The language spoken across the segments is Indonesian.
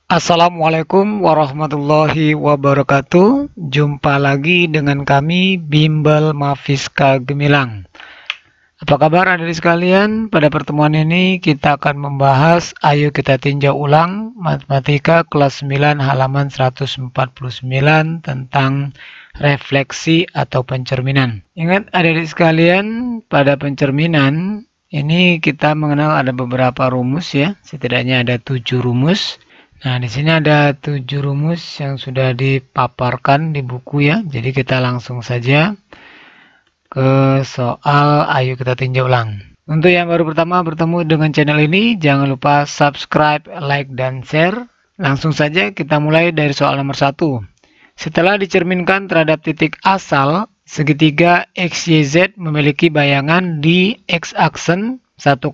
Assalamualaikum warahmatullahi wabarakatuh. Jumpa lagi dengan kami Bimbel Mafiska Gemilang. Apa kabar adik sekalian? Pada pertemuan ini kita akan membahas ayo kita tinjau ulang matematika kelas 9 halaman 149 tentang refleksi atau pencerminan. Ingat adik sekalian, pada pencerminan ini kita mengenal ada beberapa rumus ya. Setidaknya ada 7 rumus. Nah, di sini ada 7 rumus yang sudah dipaparkan di buku ya. Jadi kita langsung saja ke soal ayo kita tinjau ulang. Untuk yang baru pertama bertemu dengan channel ini, jangan lupa subscribe, like, dan share. Langsung saja kita mulai dari soal nomor 1. Setelah dicerminkan terhadap titik asal, segitiga XYZ memiliki bayangan di X-aksen 1,4,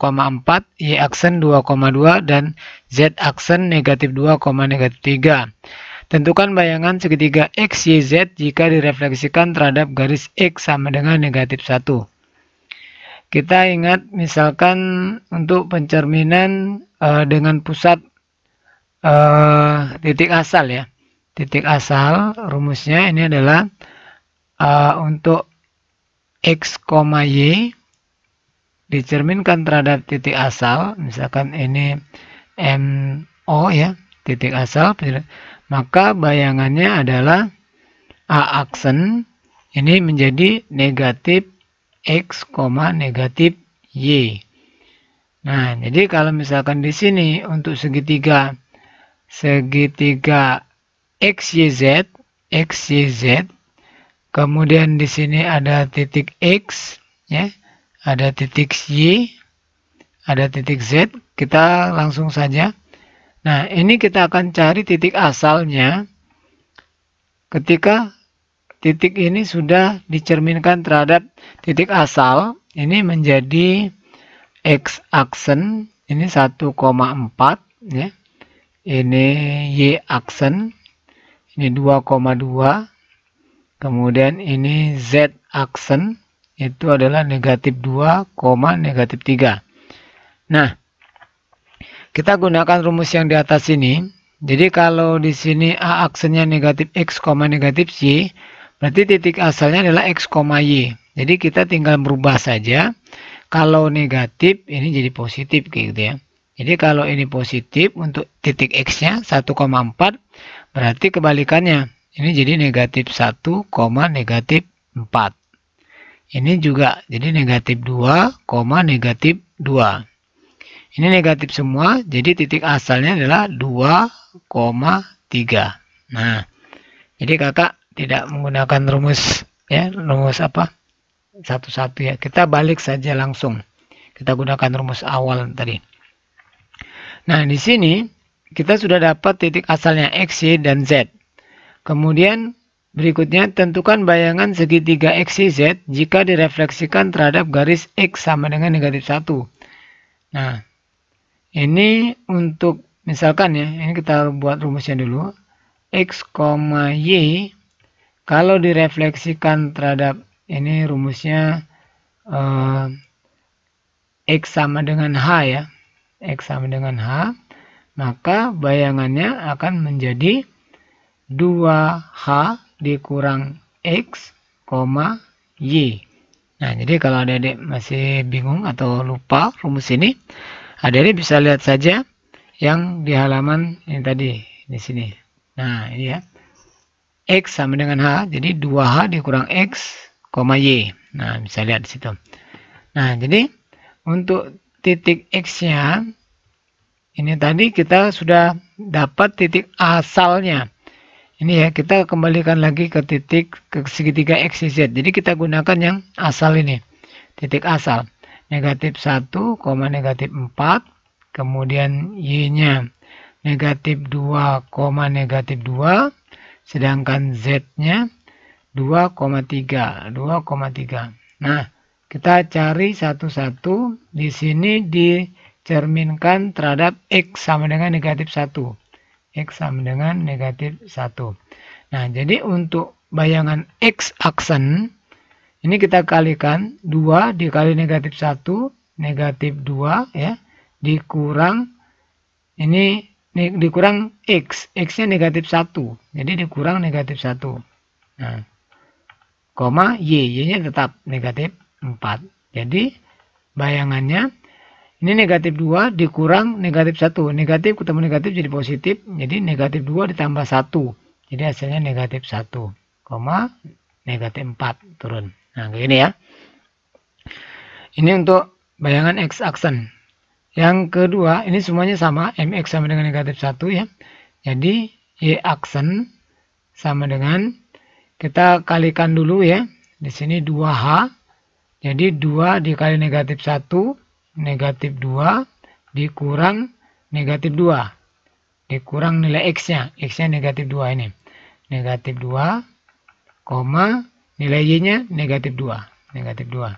Y-aksen 2,2, dan Z-aksen negatif 2, negatif 3. Tentukan bayangan segitiga XYZ jika direfleksikan terhadap garis X sama dengan negatif 1. Kita ingat misalkan untuk pencerminan dengan pusat titik asal ya. Titik asal rumusnya ini adalah untuk X, Y dicerminkan terhadap titik asal, misalkan ini MO ya, titik asal, maka bayangannya adalah A aksen ini menjadi negatif X, negatif Y. Nah, jadi kalau misalkan di sini untuk segitiga XYZ, kemudian di sini ada titik X ya, ada titik Y, ada titik Z, kita langsung saja. Nah, ini kita akan cari titik asalnya ketika titik ini sudah dicerminkan terhadap titik asal, ini menjadi X aksen, ini 1,4 ya. Ini Y aksen, ini 2,2. Kemudian ini Z aksen, itu adalah negatif 2, negatif 3. Nah, kita gunakan rumus yang di atas ini. Jadi kalau di sini A aksennya negatif X, negatif Y, berarti titik asalnya adalah X, Y. Jadi kita tinggal berubah saja. Kalau negatif, ini jadi positif gitu ya. Jadi kalau ini positif untuk titik X-nya 1,4, berarti kebalikannya. Ini jadi negatif 1, negatif 4. Ini juga jadi negatif 2, negatif 2. Ini negatif semua, jadi titik asalnya adalah 2,3. Nah, jadi kakak tidak menggunakan rumus ya, rumus apa? Satu-satu ya. Kita balik saja langsung. Kita gunakan rumus awal tadi. Nah, di sini kita sudah dapat titik asalnya X, Y, dan Z. Kemudian berikutnya, tentukan bayangan segitiga XYZ jika direfleksikan terhadap garis X sama dengan negatif 1. Nah, ini untuk misalkan ya, ini kita buat rumusnya dulu. X, Y, kalau direfleksikan terhadap, ini rumusnya X sama dengan H ya. X sama dengan H, maka bayangannya akan menjadi 2H dikurang X, Y. Nah, jadi kalau adik-adik masih bingung atau lupa rumus ini, adik-adik bisa lihat saja yang di halaman ini tadi, di sini. Nah, ini ya. X sama dengan H, jadi 2H dikurang X, Y. Nah, bisa lihat di situ. Nah, jadi untuk titik X-nya, ini tadi kita sudah dapat titik asalnya. Ini ya, kita kembalikan lagi ke titik ke segitiga XYZ. Jadi kita gunakan yang asal ini. Titik asal. Negatif 1, negatif 4. Kemudian Y-nya negatif 2, negatif 2. Sedangkan Z-nya 2,3. Nah, kita cari satu-satu. Di sini dicerminkan terhadap X sama dengan negatif 1. X sama dengan negatif 1. Nah, jadi untuk bayangan X aksen, ini kita kalikan 2 dikali negatif 1, negatif 2 ya, dikurang ini dikurang X. X-nya negatif 1. Jadi dikurang negatif 1. Nah, koma Y. Y-nya tetap negatif 4. Jadi bayangannya ini negatif 2 dikurang negatif 1. Negatif ketemu negatif jadi positif. Jadi negatif 2 ditambah 1. Jadi hasilnya negatif 1. Koma negatif 4 turun. Nah, kayak gini ya. Ini untuk bayangan X aksen. Yang kedua, ini semuanya sama. MX sama dengan negatif 1 ya. Jadi Y aksen sama dengan, kita kalikan dulu ya. Di sini 2H. Jadi 2 dikali negatif 1. Negatif 2 dikurang negatif 2. Dikurang nilai X-nya. X-nya negatif 2 ini. Negatif 2, koma, nilai Y-nya negatif 2. Negatif 2.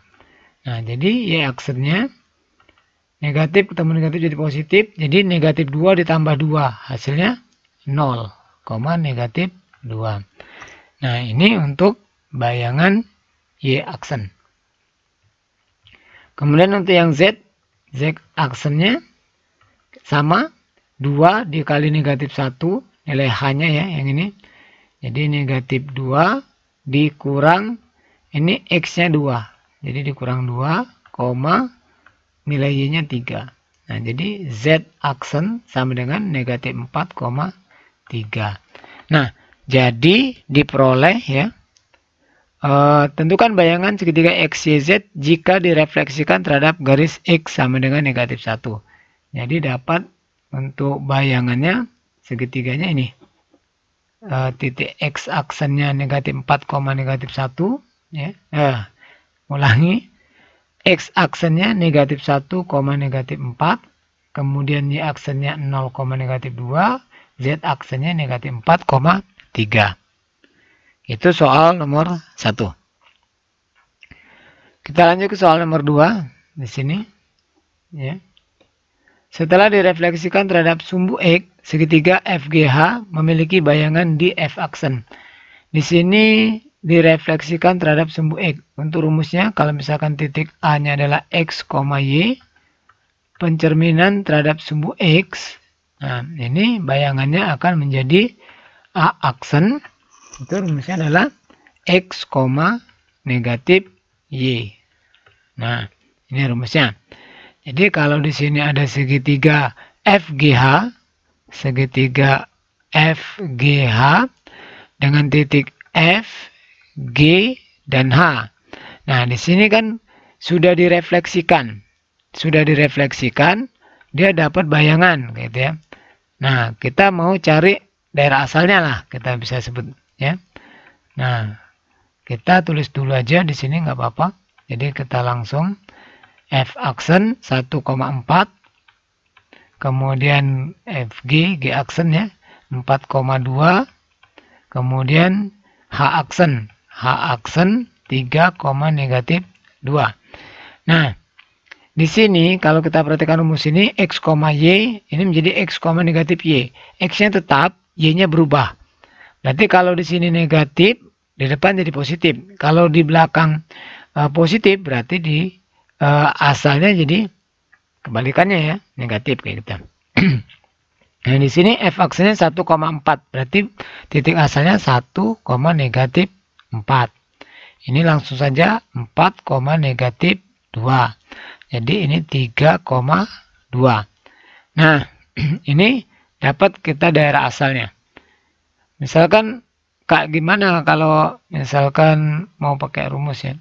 Nah, jadi Y aksennya negatif ketemu negatif jadi positif. Jadi negatif 2 ditambah 2. Hasilnya 0, negatif 2. Nah, ini untuk bayangan Y aksen. Kemudian untuk yang Z aksennya sama. 2 dikali negatif 1. Nilai H-nya ya, yang ini. Jadi negatif 2 dikurang, ini X-nya 2. Jadi dikurang 2, nilai Y-nya 3. Nah, jadi Z aksen sama dengan negatif 4,3. Nah, jadi diperoleh ya. Tentukan bayangan segitiga XYZ jika direfleksikan terhadap garis X sama dengan negatif 1. Jadi dapat untuk bayangannya segitiganya ini. Titik X aksennya negatif 4, negatif 1. Ya. Ulangi. X aksennya negatif 1, negatif 4. Kemudian Y aksennya 0, negatif 2. Z aksennya negatif 4,3. Itu soal nomor 1. Kita lanjut ke soal nomor 2. Di sini. Ya. Setelah direfleksikan terhadap sumbu X, segitiga FGH memiliki bayangan di F aksen. Di sini direfleksikan terhadap sumbu X. Untuk rumusnya, kalau misalkan titik A-nya adalah X, Y, pencerminan terhadap sumbu X. Nah, ini bayangannya akan menjadi A aksen. Itu rumusnya adalah X, negatif Y. Nah, ini rumusnya. Jadi kalau di sini ada segitiga FGH, dengan titik F, G, dan H. Nah, di sini kan sudah direfleksikan. Dia dapat bayangan gitu ya. Nah, kita mau cari daerah asalnya lah, kita bisa sebut ya. Nah, kita tulis dulu aja di sini nggak apa-apa. Jadi kita langsung F aksen 1,4, kemudian FG, G aksen ya 4,2, kemudian H aksen 3, negatif 2. Nah, di sini kalau kita perhatikan rumus ini X, Y ini menjadi X, negatif Y. X-nya tetap, Y-nya berubah. Berarti kalau di sini negatif, di depan jadi positif. Kalau di belakang positif, berarti di asalnya jadi kebalikannya ya, negatif kayak gitu. Nah, di sini F aksennya 1,4, berarti titik asalnya 1, negatif 4. Ini langsung saja 4, negatif 2. Jadi ini 3,2. Nah, ini dapat kita daerah asalnya. Misalkan Kak, gimana kalau misalkan mau pakai rumus ya?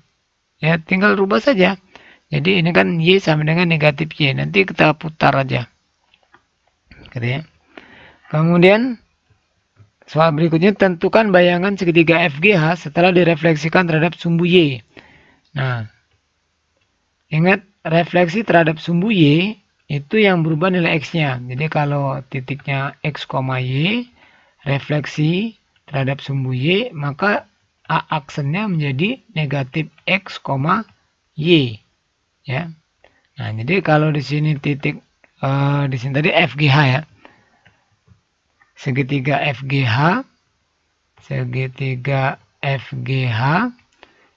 Ya tinggal rubah saja. Jadi ini kan Y sama dengan negatif Y. Nanti kita putar aja. Gitu ya. Kemudian soal berikutnya, tentukan bayangan segitiga FGH setelah direfleksikan terhadap sumbu Y. Nah, ingat refleksi terhadap sumbu Y itu yang berubah nilai X-nya. Jadi kalau titiknya X, Y, refleksi terhadap sumbu Y, maka A aksennya menjadi negatif X, Y. Ya. Nah, jadi kalau di sini titik di sini tadi FGH ya. Segitiga FGH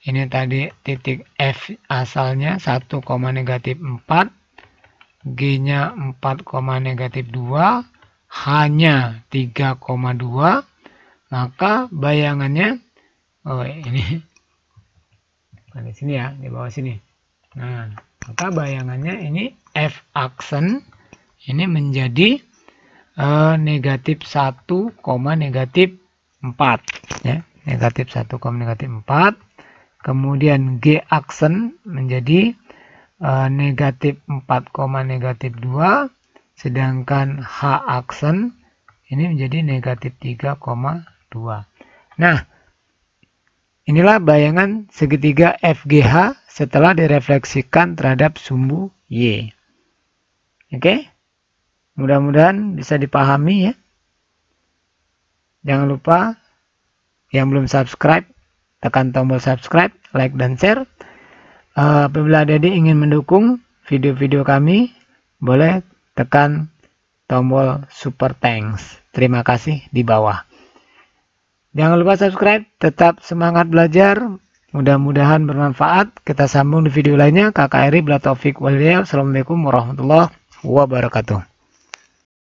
ini tadi titik F asalnya 1, negatif 4, G-nya 4, negatif 2, hanya 3,2, maka bayangannya ini di sini ya, di bawah sini. Nah, maka bayangannya ini F aksen ini menjadi negatif 1, negatif 4 ya, negatif 1, negatif 4. Kemudian G aksen menjadi negatif 4, negatif 2, sedangkan H aksen ini menjadi negatif 3,2. Nah, inilah bayangan segitiga FGH setelah direfleksikan terhadap sumbu Y. Oke? Mudah-mudahan bisa dipahami ya. Jangan lupa yang belum subscribe, tekan tombol subscribe, like, dan share. Apabila adik-adik ingin mendukung video-video kami, boleh tekan tombol super thanks. Terima kasih di bawah. Jangan lupa subscribe, tetap semangat belajar. Mudah-mudahan bermanfaat. Kita sambung di video lainnya. Kakak Eri, bila taufik walhidayah. Assalamualaikum warahmatullahi wabarakatuh.